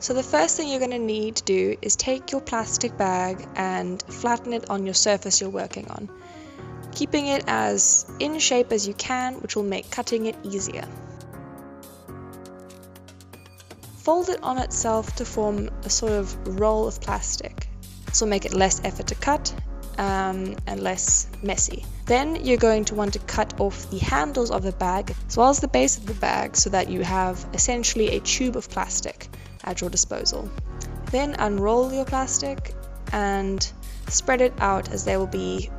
So the first thing you're going to need to do is take your plastic bag and flatten it on your surface you're working on, keeping it as in shape as you can, which will make cutting it easier. Fold it on itself to form a sort of roll of plastic. This will make it less effort to cut and less messy. Then you're going to want to cut off the handles of the bag as well as the base of the bag so that you have essentially a tube of plastic at your disposal. Then unroll your plastic and spread it out as there will be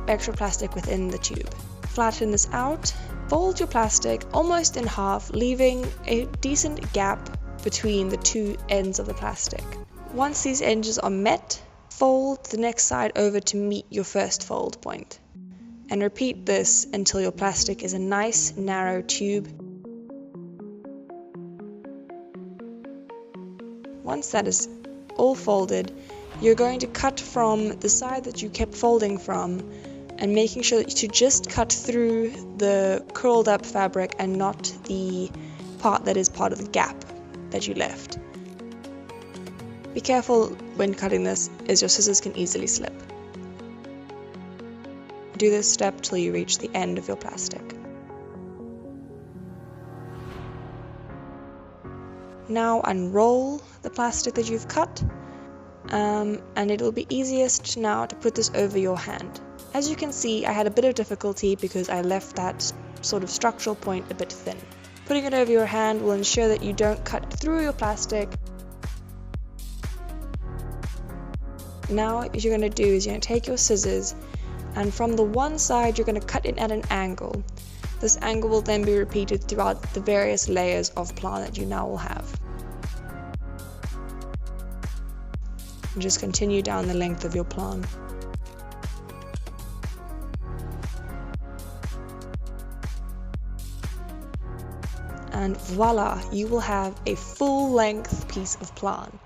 extra plastic within the tube. Flatten this out, fold your plastic almost in half, leaving a decent gap between the two ends of the plastic. Once these edges are met, fold the next side over to meet your first fold point. And repeat this until your plastic is a nice narrow tube. Once that is all folded, you're going to cut from the side that you kept folding from and making sure that you just cut through the curled up fabric and not the part that is part of the gap that you left. Be careful when cutting this, as your scissors can easily slip. Do this step till you reach the end of your plastic. Now unroll the plastic that you've cut, and it will be easiest now to put this over your hand. As you can see, I had a bit of difficulty because I left that sort of structural point a bit thin. Putting it over your hand will ensure that you don't cut through your plastic. Now what you're going to do is you're going to take your scissors, and from the one side you're going to cut it at an angle. This angle will then be repeated throughout the various layers of Plarn that you now will have. And just continue down the length of your Plarn. And voila, you will have a full-length piece of Plarn.